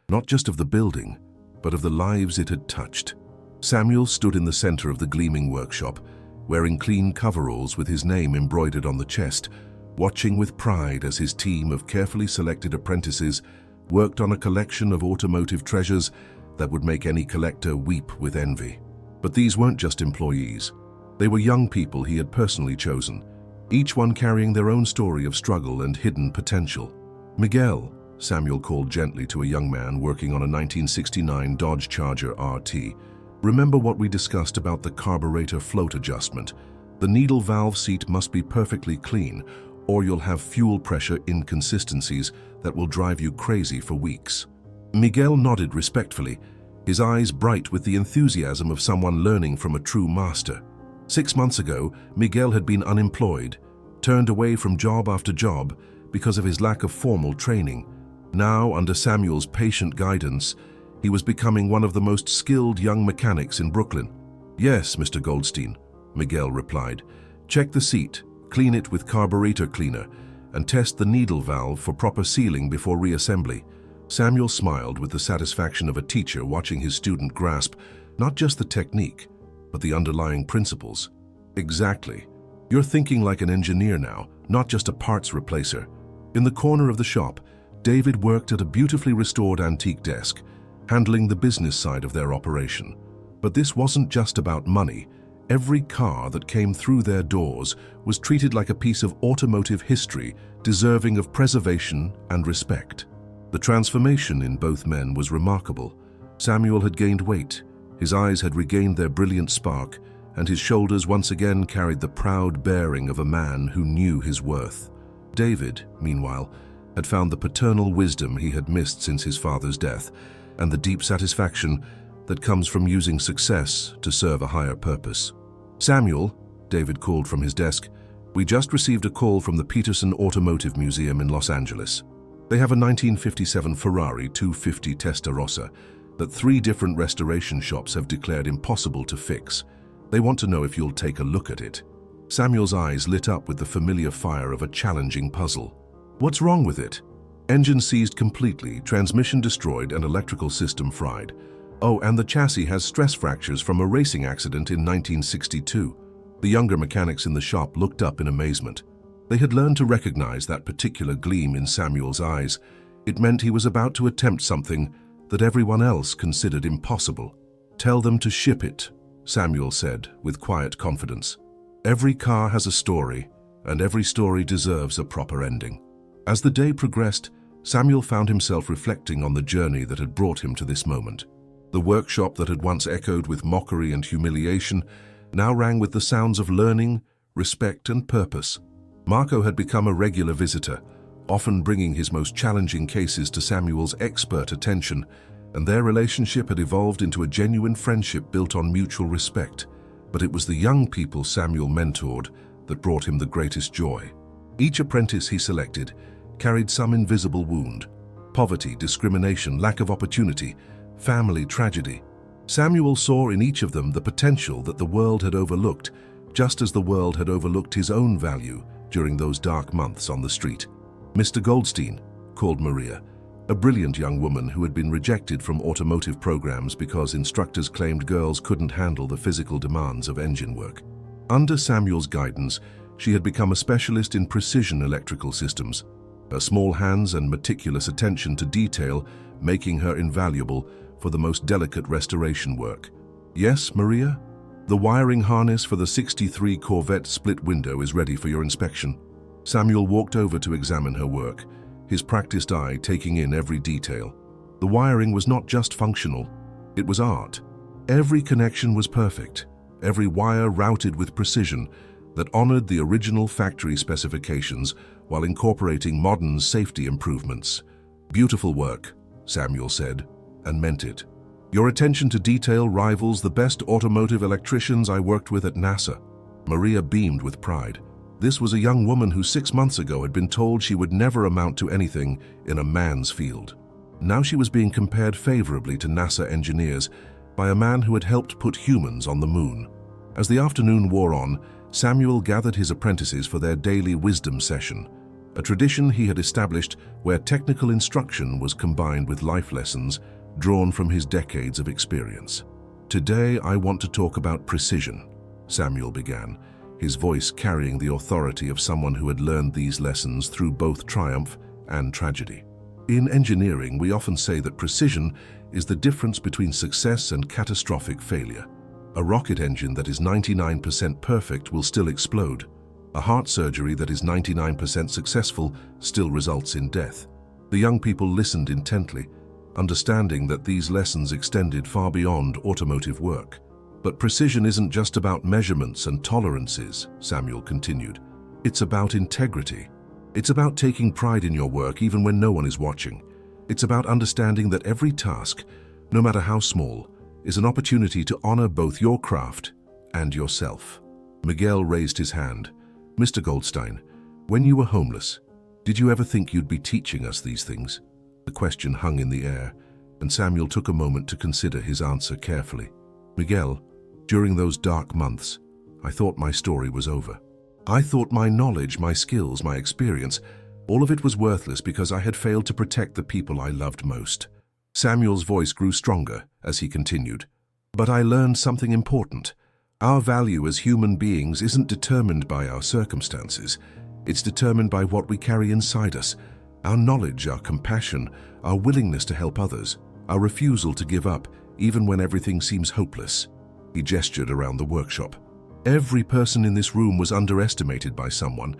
not just of the building, but of the lives it had touched. Samuel stood in the center of the gleaming workshop, wearing clean coveralls with his name embroidered on the chest, watching with pride as his team of carefully selected apprentices worked on a collection of automotive treasures that would make any collector weep with envy. But these weren't just employees. They were young people he had personally chosen, each one carrying their own story of struggle and hidden potential. Miguel, Samuel called gently to a young man working on a 1969 Dodge Charger RT. Remember what we discussed about the carburetor float adjustment. The needle valve seat must be perfectly clean, or you'll have fuel pressure inconsistencies that will drive you crazy for weeks. Miguel nodded respectfully, his eyes bright with the enthusiasm of someone learning from a true master. 6 months ago, Miguel had been unemployed, turned away from job after job because of his lack of formal training. Now, under Samuel's patient guidance, he was becoming one of the most skilled young mechanics in Brooklyn. "Yes, Mr. Goldstein," Miguel replied. "Check the seat, clean it with carburetor cleaner, and test the needle valve for proper sealing before reassembly." Samuel smiled with the satisfaction of a teacher watching his student grasp not just the technique, but the underlying principles. "Exactly. You're thinking like an engineer now, not just a parts replacer." In the corner of the shop, David worked at a beautifully restored antique desk, handling the business side of their operation. But this wasn't just about money. Every car that came through their doors was treated like a piece of automotive history, deserving of preservation and respect. The transformation in both men was remarkable. Samuel had gained weight, his eyes had regained their brilliant spark, and his shoulders once again carried the proud bearing of a man who knew his worth. David, meanwhile, had found the paternal wisdom he had missed since his father's death, and the deep satisfaction that comes from using success to serve a higher purpose. "Samuel," David called from his desk, "we just received a call from the Peterson Automotive Museum in Los Angeles. They have a 1957 Ferrari 250 Testarossa that 3 different restoration shops have declared impossible to fix. They want to know if you'll take a look at it." Samuel's eyes lit up with the familiar fire of a challenging puzzle. "What's wrong with it?" "Engine seized completely, transmission destroyed, and electrical system fried. Oh, and the chassis has stress fractures from a racing accident in 1962. The younger mechanics in the shop looked up in amazement. They had learned to recognize that particular gleam in Samuel's eyes. It meant he was about to attempt something that everyone else considered impossible. "Tell them to ship it," Samuel said with quiet confidence. "Every car has a story, and every story deserves a proper ending." As the day progressed, Samuel found himself reflecting on the journey that had brought him to this moment. The workshop that had once echoed with mockery and humiliation now rang with the sounds of learning, respect, and purpose. Marco had become a regular visitor, often bringing his most challenging cases to Samuel's expert attention, and their relationship had evolved into a genuine friendship built on mutual respect. But it was the young people Samuel mentored that brought him the greatest joy. Each apprentice he selected carried some invisible wound: poverty, discrimination, lack of opportunity, family tragedy. Samuel saw in each of them the potential that the world had overlooked, just as the world had overlooked his own value during those dark months on the street. "Mr. Goldstein," called Maria, a brilliant young woman who had been rejected from automotive programs because instructors claimed girls couldn't handle the physical demands of engine work. Under Samuel's guidance, she had become a specialist in precision electrical systems, her small hands and meticulous attention to detail making her invaluable for the most delicate restoration work. Yes, Maria? The wiring harness for the 63 Corvette split window is ready for your inspection. Samuel walked over to examine her work, his practiced eye taking in every detail. The wiring was not just functional, it was art. Every connection was perfect, every wire routed with precision that honored the original factory specifications while incorporating modern safety improvements. Beautiful work, Samuel said, and meant it. Your attention to detail rivals the best automotive electricians I worked with at NASA. Maria beamed with pride. This was a young woman who 6 months ago had been told she would never amount to anything in a man's field. Now she was being compared favorably to NASA engineers by a man who had helped put humans on the moon. As the afternoon wore on, Samuel gathered his apprentices for their daily wisdom session, a tradition he had established where technical instruction was combined with life lessons drawn from his decades of experience. Today I want to talk about precision, Samuel began, his voice carrying the authority of someone who had learned these lessons through both triumph and tragedy. In engineering, we often say that precision is the difference between success and catastrophic failure. A rocket engine that is 99% perfect will still explode. A heart surgery that is 99% successful still results in death. The young people listened intently, understanding that these lessons extended far beyond automotive work. But precision isn't just about measurements and tolerances, Samuel continued. It's about integrity. It's about taking pride in your work even when no one is watching. It's about understanding that every task, no matter how small, is an opportunity to honor both your craft and yourself. Miguel raised his hand. Mr. Goldstein, when you were homeless, did you ever think you'd be teaching us these things? The question hung in the air, and Samuel took a moment to consider his answer carefully. Miguel, during those dark months, I thought my story was over. I thought my knowledge, my skills, my experience, all of it was worthless because I had failed to protect the people I loved most. Samuel's voice grew stronger as he continued. But I learned something important. Our value as human beings isn't determined by our circumstances. It's determined by what we carry inside us. Our knowledge, our compassion, our willingness to help others, our refusal to give up, even when everything seems hopeless. He gestured around the workshop. Every person in this room was underestimated by someone.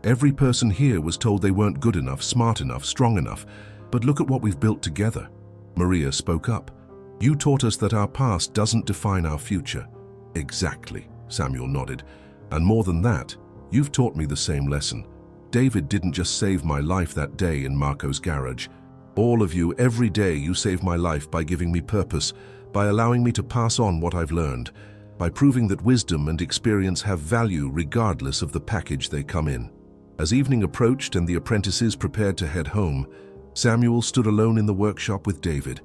Every person here was told they weren't good enough, smart enough, strong enough. But look at what we've built together. Maria spoke up. You taught us that our past doesn't define our future. Exactly, Samuel nodded. And more than that, you've taught me the same lesson. David didn't just save my life that day in Marco's garage. All of you, every day, you save my life by giving me purpose, by allowing me to pass on what I've learned, by proving that wisdom and experience have value regardless of the package they come in. As evening approached and the apprentices prepared to head home, Samuel stood alone in the workshop with David,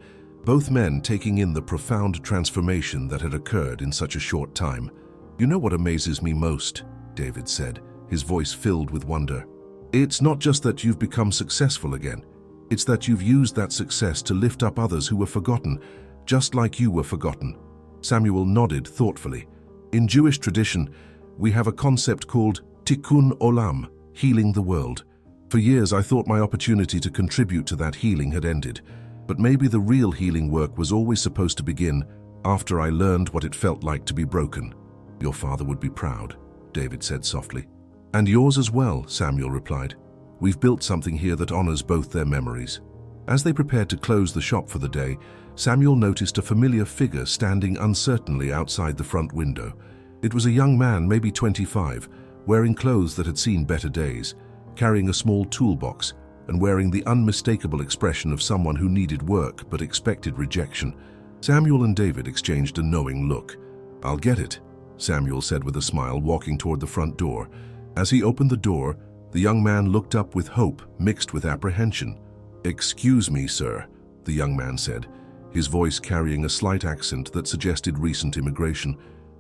both men taking in the profound transformation that had occurred in such a short time. You know what amazes me most, David said, his voice filled with wonder. It's not just that you've become successful again. It's that you've used that success to lift up others who were forgotten, just like you were forgotten. Samuel nodded thoughtfully. In Jewish tradition, we have a concept called tikkun olam, healing the world. For years, I thought my opportunity to contribute to that healing had ended. But maybe the real healing work was always supposed to begin after I learned what it felt like to be broken. Your father would be proud, David said softly. And yours as well, Samuel replied. We've built something here that honors both their memories. As they prepared to close the shop for the day, Samuel noticed a familiar figure standing uncertainly outside the front window. It was a young man, maybe 25, wearing clothes that had seen better days, carrying a small toolbox, and wearing the unmistakable expression of someone who needed work but expected rejection. Samuel and David exchanged a knowing look. I'll get it, Samuel said with a smile, walking toward the front door. As he opened the door, the young man looked up with hope mixed with apprehension. Excuse me, sir, the young man said, his voice carrying a slight accent that suggested recent immigration.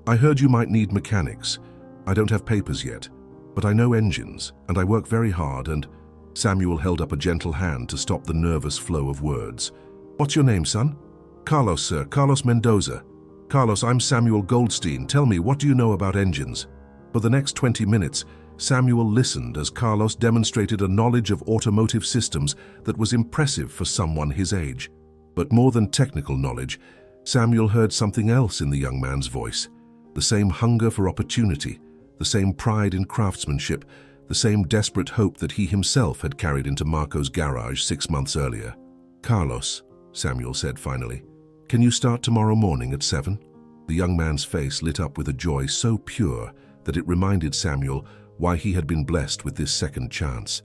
I heard you might need mechanics. I don't have papers yet, but I know engines, and I work very hard, and Samuel held up a gentle hand to stop the nervous flow of words. What's your name, son? Carlos, sir, Carlos Mendoza. Carlos, I'm Samuel Goldstein. Tell me, what do you know about engines? For the next 20 minutes, Samuel listened as Carlos demonstrated a knowledge of automotive systems that was impressive for someone his age. But more than technical knowledge, Samuel heard something else in the young man's voice. The same hunger for opportunity, the same pride in craftsmanship, the same desperate hope that he himself had carried into Marco's garage 6 months earlier. "Carlos," Samuel said finally, "can you start tomorrow morning at 7? The young man's face lit up with a joy so pure that it reminded Samuel why he had been blessed with this second chance.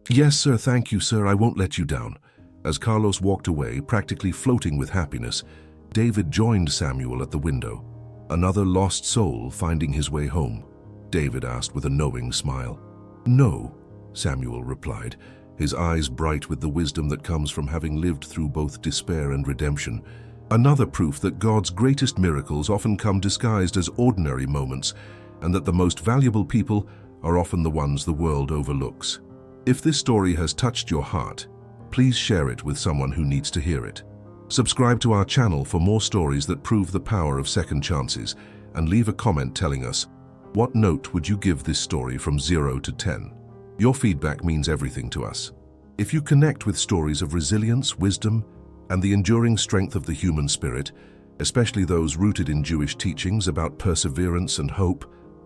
"Yes, sir, thank you, sir, I won't let you down." As Carlos walked away, practically floating with happiness, David joined Samuel at the window. "Another lost soul finding his way home?" David asked with a knowing smile. "No," Samuel replied, his eyes bright with the wisdom that comes from having lived through both despair and redemption. "Another proof that God's greatest miracles often come disguised as ordinary moments, and that the most valuable people are often the ones the world overlooks." If this story has touched your heart, please share it with someone who needs to hear it. Subscribe to our channel for more stories that prove the power of second chances, and leave a comment telling us, what note would you give this story from 0 to 10? Your feedback means everything to us. If you connect with stories of resilience, wisdom, and the enduring strength of the human spirit, especially those rooted in Jewish teachings about perseverance and hope,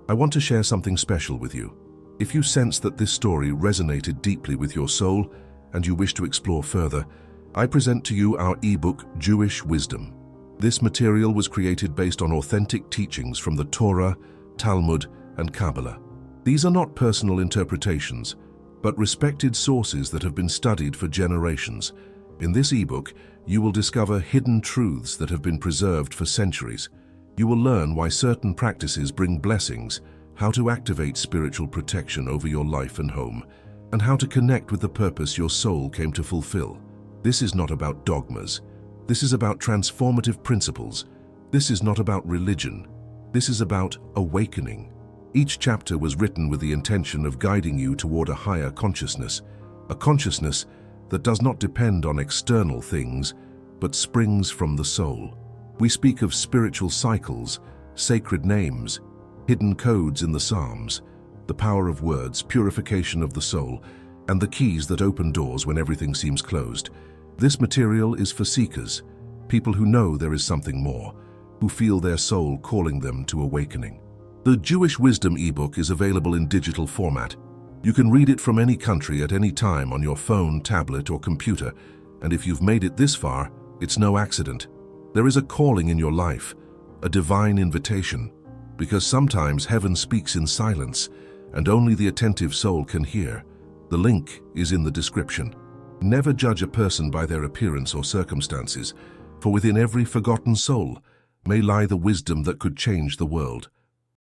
I want to share something special with you. If you sense that this story resonated deeply with your soul and you wish to explore further, I present to you our ebook, Jewish Wisdom. This material was created based on authentic teachings from the Torah, Talmud, and Kabbalah. These are not personal interpretations, but respected sources that have been studied for generations. In this ebook, you will discover hidden truths that have been preserved for centuries. You will learn why certain practices bring blessings, how to activate spiritual protection over your life and home, and how to connect with the purpose your soul came to fulfill. This is not about dogmas. This is about transformative principles. This is not about religion. This is about awakening. Each chapter was written with the intention of guiding you toward a higher consciousness, a consciousness that does not depend on external things, but springs from the soul. We speak of spiritual cycles, sacred names, hidden codes in the Psalms, the power of words, purification of the soul, and the keys that open doors when everything seems closed. This material is for seekers, people who know there is something more, who feel their soul calling them to awakening. The Jewish Wisdom ebook is available in digital format. You can read it from any country at any time on your phone, tablet, or computer, and if you've made it this far, it's no accident. There is a calling in your life, a divine invitation, because sometimes heaven speaks in silence, and only the attentive soul can hear. The link is in the description. Never judge a person by their appearance or circumstances, for within every forgotten soul may lie the wisdom that could change the world.